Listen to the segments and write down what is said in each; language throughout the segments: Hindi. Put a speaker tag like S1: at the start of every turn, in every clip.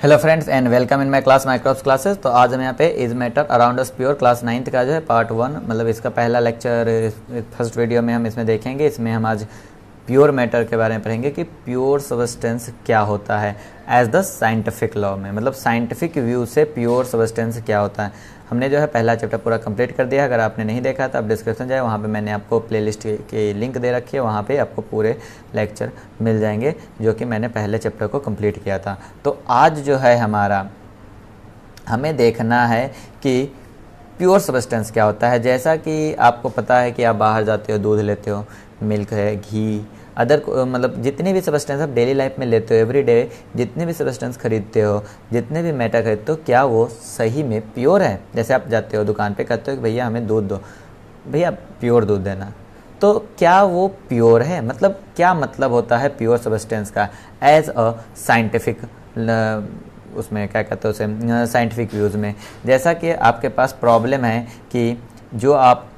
S1: Hello friends and welcome in my class microbes classes. तो आज हम यहाँ पे is matter around us pure class 9th का जो है पार्ट 1 मतलब इसका पहला लेक्चर फर्स्ट वीडियो में हम इसमें देखेंगे। इसमें हम आज प्योर मैटर के बारे में पढ़ेंगे कि प्योर सबस्टेंस क्या होता है एज द साइंटिफिक लॉ में, मतलब साइंटिफिक व्यू से प्योर सबस्टेंस क्या होता है। हमने जो है पहला चैप्टर पूरा कंप्लीट कर दिया। अगर आपने नहीं देखा तो आप डिस्क्रिप्शन जाए, वहाँ पे मैंने आपको प्लेलिस्ट की लिंक दे रखी है, वहाँ पे आपको पूरे लेक्चर मिल जाएंगे जो कि मैंने पहले चैप्टर को कंप्लीट किया था। तो आज जो है हमें देखना है कि प्योर सबस्टेंस क्या होता है। जैसा कि आपको पता है कि आप बाहर जाते हो, दूध लेते हो, मिल्क है, घी, अदर मतलब जितने भी सबस्टेंस आप डेली लाइफ में लेते हो, एवरी डे जितने भी सबस्टेंस खरीदते हो, जितने भी मैटर खरीदते हो, क्या वो सही में प्योर है। जैसे आप जाते हो दुकान पे, कहते हो कि भैया हमें दूध दो, भैया प्योर दूध देना, तो क्या वो प्योर है? मतलब क्या मतलब होता है प्योर सबस्टेंस का एज अ साइंटिफिक, उसमें क्या कहते हैं उसे, साइंटिफिक व्यूज़ में। जैसा कि आपके पास प्रॉब्लम है कि जो आप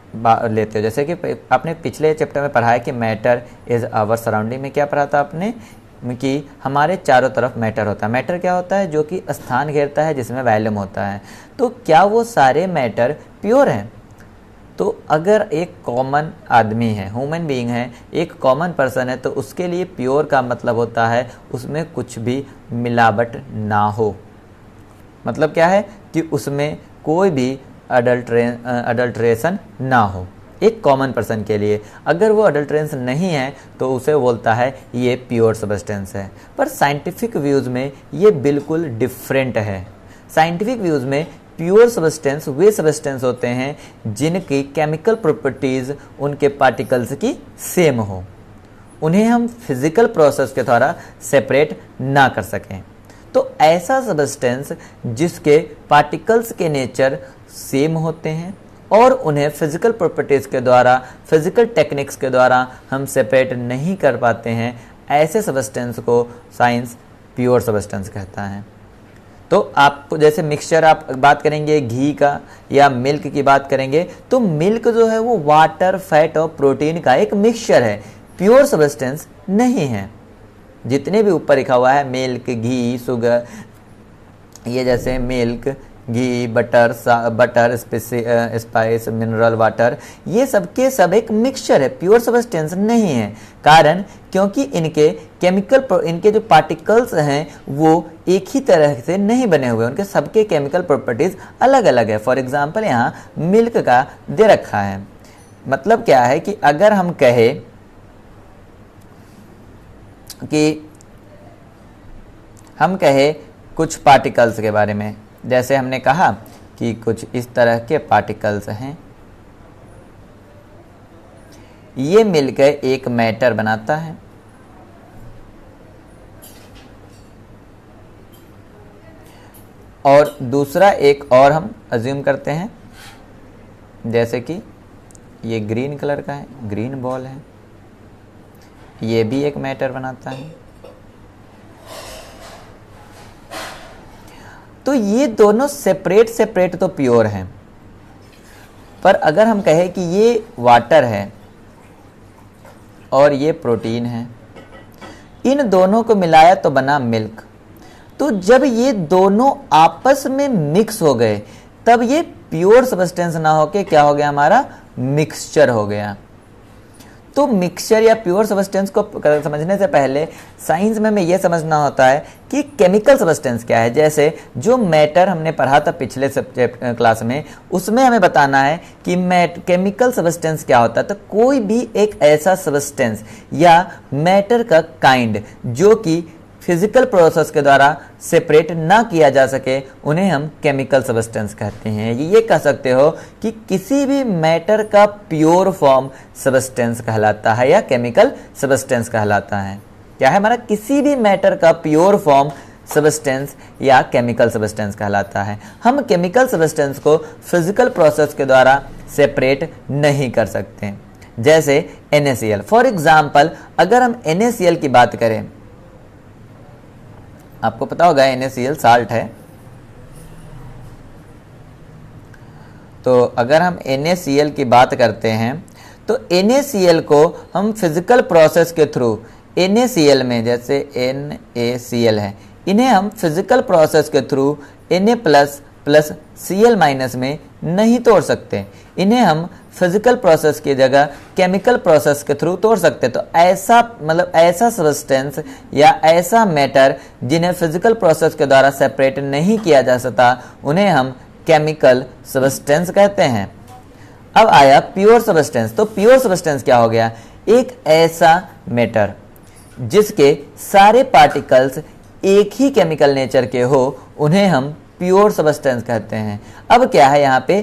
S1: लेते हो, जैसे कि आपने पिछले चैप्टर में पढ़ा है कि मैटर इज़ आवर सराउंडिंग में क्या पढ़ा था आपने कि हमारे चारों तरफ मैटर होता है। मैटर क्या होता है? जो कि स्थान घेरता है, जिसमें वॉल्यूम होता है। तो क्या वो सारे मैटर प्योर हैं? तो अगर एक कॉमन आदमी है, ह्यूमन बीइंग है, एक कॉमन पर्सन है, तो उसके लिए प्योर का मतलब होता है उसमें कुछ भी मिलावट ना हो। मतलब क्या है कि उसमें कोई भी अडल्ट्रेशन ना हो। एक कॉमन पर्सन के लिए अगर वो अडल्ट्रेशन नहीं है तो उसे बोलता है ये प्योर सबस्टेंस है। पर साइंटिफिक व्यूज़ में ये बिल्कुल डिफरेंट है। साइंटिफिक व्यूज़ में प्योर सबस्टेंस वे सबस्टेंस होते हैं जिनकी केमिकल प्रॉपर्टीज़ उनके पार्टिकल्स की सेम हो, उन्हें हम फिजिकल प्रोसेस के द्वारा सेपरेट ना कर सकें। तो ऐसा सबस्टेंस जिसके पार्टिकल्स के नेचर सेम होते हैं और उन्हें फिजिकल प्रॉपर्टीज़ के द्वारा, फिजिकल टेक्निक्स के द्वारा हम सेपरेट नहीं कर पाते हैं, ऐसे सबस्टेंस को साइंस प्योर सबस्टेंस कहता है। तो आपको जैसे मिक्सचर आप बात करेंगे घी का या मिल्क की बात करेंगे, तो मिल्क जो है वो वाटर, फैट और प्रोटीन का एक मिक्सचर है, प्योर सबस्टेंस नहीं है। जितने भी ऊपर लिखा हुआ है मिल्क, घी, शुगर, ये जैसे मिल्क, घी, बटर, स्पाइस, मिनरल वाटर, ये सब के सब एक मिक्सचर है, प्योर सबस्टेंस नहीं है। कारण क्योंकि इनके जो पार्टिकल्स हैं वो एक ही तरह से नहीं बने हुए, उनके सबके केमिकल प्रॉपर्टीज अलग अलग है। फॉर एग्जांपल यहाँ मिल्क का दे रखा है। मतलब क्या है कि अगर हम कहें कुछ पार्टिकल्स के बारे में, जैसे हमने कहा कि कुछ इस तरह के पार्टिकल्स हैं, ये मिलकर एक मैटर बनाता है और दूसरा एक और हम अज्यूम करते हैं, जैसे कि ये ग्रीन कलर का है, ग्रीन बॉल है, ये भी एक मैटर बनाता है। तो ये दोनों सेपरेट तो प्योर हैं। पर अगर हम कहें कि ये वाटर है और ये प्रोटीन है, इन दोनों को मिलाया तो बना मिल्क। तो जब ये दोनों आपस में मिक्स हो गए तब ये प्योर सबस्टेंस ना होके क्या हो गया, हमारा मिक्सचर हो गया। तो मिक्सचर या प्योर सबस्टेंस को समझने से पहले साइंस में हमें यह समझना होता है कि केमिकल सबस्टेंस क्या है। जैसे जो मैटर हमने पढ़ा था पिछले क्लास में, उसमें हमें बताना है कि केमिकल सबस्टेंस क्या होता है। तो कोई भी एक ऐसा सबस्टेंस या मैटर का काइंड जो कि फिजिकल प्रोसेस के द्वारा सेपरेट ना किया जा सके, उन्हें हम केमिकल सबस्टेंस कहते हैं। ये कह सकते हो कि किसी भी मैटर का प्योर फॉर्म सबस्टेंस कहलाता है या केमिकल सबस्टेंस कहलाता है। क्या है हमारा? किसी भी मैटर का प्योर फॉर्म सबस्टेंस या केमिकल सबस्टेंस कहलाता है। हम केमिकल सबस्टेंस को फिजिकल प्रोसेस के द्वारा सेपरेट नहीं कर सकते। जैसे NaCl, फॉर एग्जाम्पल अगर हम NaCl की बात करें, आपको पता होगा NaCl साल्ट है। तो अगर हम NaCl की बात करते हैं तो NaCl को हम फिजिकल प्रोसेस के थ्रू NaCl में, जैसे NaCl है, इन्हें हम फिजिकल प्रोसेस के through Na plus plus Cl minus में नहीं तोड़ सकते। इन्हें हम फिजिकल प्रोसेस की जगह केमिकल प्रोसेस के थ्रू तोड़ सकते। तो ऐसा मतलब ऐसा सब्सटेंस या ऐसा मैटर जिन्हें फिजिकल प्रोसेस के द्वारा सेपरेट नहीं किया जा सकता, उन्हें हम केमिकल सब्सटेंस कहते हैं। अब आया प्योर सब्सटेंस। तो प्योर सब्सटेंस क्या हो गया? एक ऐसा मैटर जिसके सारे पार्टिकल्स एक ही केमिकल नेचर के हो, उन्हें हम प्योर सब्सटेंस कहते हैं। अब क्या है, यहाँ पे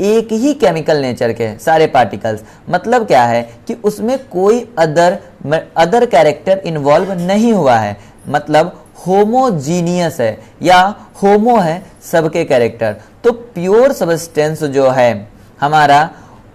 S1: एक ही केमिकल नेचर के सारे पार्टिकल्स, मतलब क्या है कि उसमें कोई अदर कैरेक्टर इन्वॉल्व नहीं हुआ है, मतलब होमोजीनियस है या होमो है सबके कैरेक्टर। तो प्योर सब्सटेंस जो है हमारा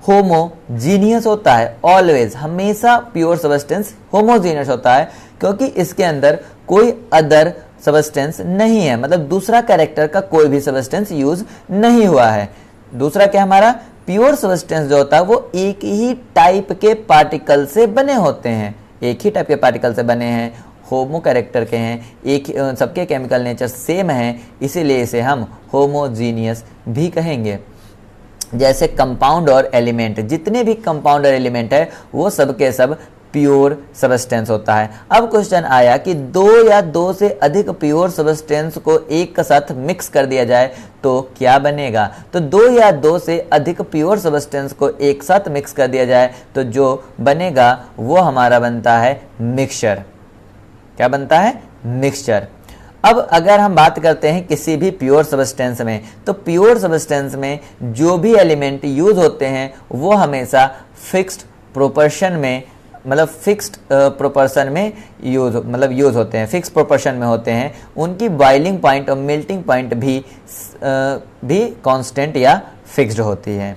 S1: होमोजीनियस होता है, ऑलवेज, हमेशा प्योर सब्सटेंस होमोजीनियस होता है, क्योंकि इसके अंदर कोई अदर सब्सटेंस नहीं है, मतलब दूसरा कैरेक्टर का कोई भी सब्सटेंस यूज नहीं हुआ है। दूसरा क्या, हमारा प्योर सब्सटेंस जो होता है वो एक ही टाइप के पार्टिकल से बने होते हैं, एक ही टाइप के पार्टिकल से बने हैं, होमो कैरेक्टर के हैं, एक सबके केमिकल नेचर सेम है, इसीलिए इसे हम होमोजीनियस भी कहेंगे। जैसे कंपाउंड और एलिमेंट, जितने भी कंपाउंड और एलिमेंट है वो सबके सब प्योर सब्सटेंस होता है। अब क्वेश्चन आया कि दो या दो से अधिक प्योर सब्सटेंस को एक साथ मिक्स कर दिया जाए तो क्या बनेगा? तो दो या दो से अधिक प्योर सब्सटेंस को एक साथ मिक्स कर दिया जाए तो जो बनेगा वो हमारा बनता है मिक्सचर। क्या बनता है? मिक्सचर। अब अगर हम बात करते हैं किसी भी प्योर सब्सटेंस में, तो प्योर सब्सटेंस में जो भी एलिमेंट यूज होते हैं वो हमेशा फिक्स्ड प्रोपोर्शन में, मतलब फिक्स्ड प्रोपोर्शन में यूज होते हैं, फिक्स प्रोपोर्शन में होते हैं। उनकी बॉइलिंग पॉइंट और मेल्टिंग पॉइंट भी कांस्टेंट या फिक्स्ड होती है।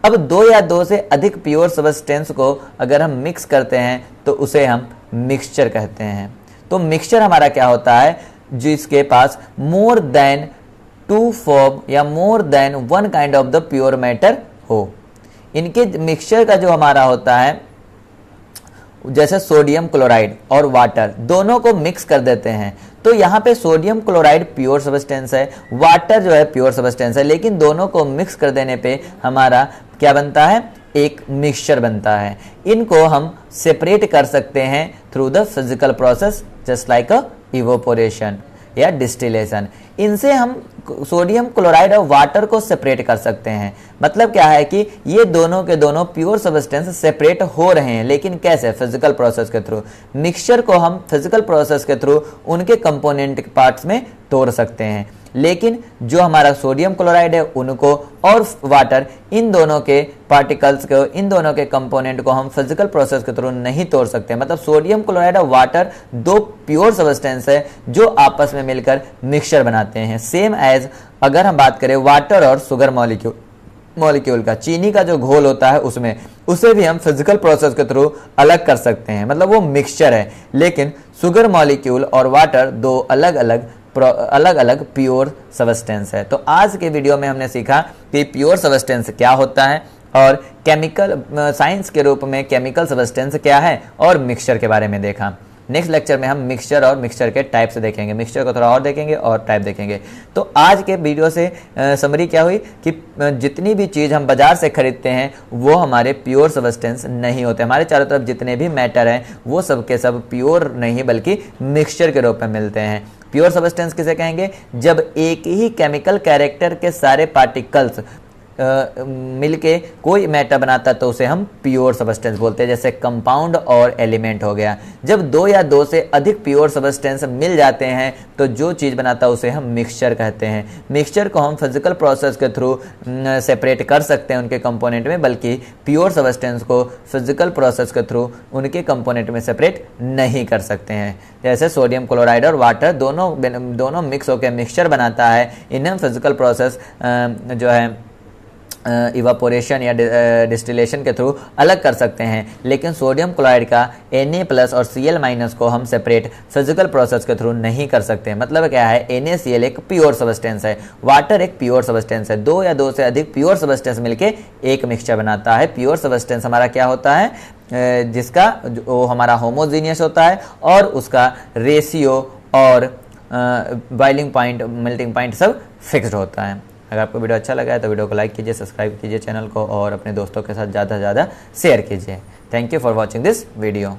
S1: अब दो या दो से अधिक प्योर सब्सटेंस को अगर हम मिक्स करते हैं तो उसे हम मिक्सचर कहते हैं। तो मिक्सचर हमारा क्या होता है? जिसके पास मोर देन टू फॉर्म या more than one kind of the pure matter हो। इनके मिक्सचर का जो हमारा होता है, जैसे सोडियम क्लोराइड और वाटर दोनों को मिक्स कर देते हैं, तो यहाँ पे सोडियम क्लोराइड प्योर सब्सटेंस है, वाटर जो है प्योर सब्सटेंस है, लेकिन दोनों को मिक्स कर देने पे हमारा क्या बनता है? एक मिक्सचर बनता है। इनको हम सेपरेट कर सकते हैं through the physical process, just like a evaporation या डिस्टिलेशन। इनसे हम सोडियम क्लोराइड और वाटर को सेपरेट कर सकते हैं। मतलब क्या है कि ये दोनों के दोनों प्योर सब्सटेंस सेपरेट हो रहे हैं, लेकिन कैसे? फिजिकल प्रोसेस के थ्रू। मिक्सचर को हम फिजिकल प्रोसेस के थ्रू उनके कंपोनेंट पार्ट्स में तोड़ सकते हैं, लेकिन जो हमारा सोडियम क्लोराइड है उनको और वाटर, इन दोनों के पार्टिकल्स को, इन दोनों के कंपोनेंट को हम फिजिकल प्रोसेस के थ्रू नहीं तोड़ सकते। मतलब सोडियम क्लोराइड और वाटर दो प्योर सब्सटेंस है जो आपस में मिलकर मिक्सचर बनाते हैं। सेम एज अगर हम बात करें वाटर और शुगर मॉलिक्यूल का, चीनी का जो घोल होता है उसमें, उसे भी हम फिजिकल प्रोसेस के थ्रू अलग कर सकते हैं, मतलब वो मिक्सचर है। लेकिन शुगर मॉलिक्यूल और वाटर दो अलग अलग प्योर सब्सटेंस है। तो आज के वीडियो में हमने सीखा कि प्योर सब्सटेंस क्या होता है और केमिकल साइंस के रूप में केमिकल सब्सटेंस क्या है, और मिक्सचर के बारे में देखा। नेक्स्ट लेक्चर में हम मिक्सचर और मिक्सचर के टाइप्स देखेंगे, मिक्सचर को थोड़ा और देखेंगे और टाइप देखेंगे। तो आज के वीडियो से समरी क्या हुई कि जितनी भी चीज़ हम बाजार से खरीदते हैं वो हमारे प्योर सब्सटेंस नहीं होते। हमारे चारों तरफ जितने भी मैटर हैं वो सब के सब प्योर नहीं बल्कि मिक्सचर के रूप में मिलते हैं। प्योर सब्सटेंस किसे कहेंगे? जब एक ही केमिकल कैरेक्टर के सारे पार्टिकल्स मिलके कोई मैटर बनाता है तो उसे हम प्योर सब्सटेंस बोलते हैं। जैसे कंपाउंड और एलिमेंट हो गया। जब दो या दो से अधिक प्योर सब्सटेंस मिल जाते हैं तो जो चीज़ बनाता है उसे हम मिक्सचर कहते हैं। मिक्सचर को हम फिजिकल प्रोसेस के थ्रू सेपरेट कर सकते हैं उनके कंपोनेंट में, बल्कि प्योर सब्सटेंस को फिजिकल प्रोसेस के थ्रू उनके कंपोनेंट में सेपरेट नहीं कर सकते हैं। जैसे सोडियम क्लोराइड और वाटर दोनों मिक्स होकर मिक्सचर बनाता है, इन्हें फिजिकल प्रोसेस जो है इवापोरेशन या डिस्टिलेशन के थ्रू अलग कर सकते हैं। लेकिन सोडियम क्लोराइड का Na+ और Cl- को हम सेपरेट फिजिकल प्रोसेस के थ्रू नहीं कर सकते। मतलब क्या है? NaCl एक प्योर सब्सटेंस है, वाटर एक प्योर सब्सटेंस है। दो या दो से अधिक प्योर सब्सटेंस मिलके एक मिक्सचर बनाता है। प्योर सब्सटेंस हमारा क्या होता है? जिसका वो हमारा होमोजीनियस होता है और उसका रेशियो और बॉइलिंग पॉइंट, मेल्टिंग पॉइंट सब फिक्स्ड होता है। अगर आपको वीडियो अच्छा लगा है तो वीडियो को लाइक कीजिए, सब्सक्राइब कीजिए चैनल को और अपने दोस्तों के साथ ज़्यादा से ज़्यादा शेयर कीजिए। Thank you for watching this video.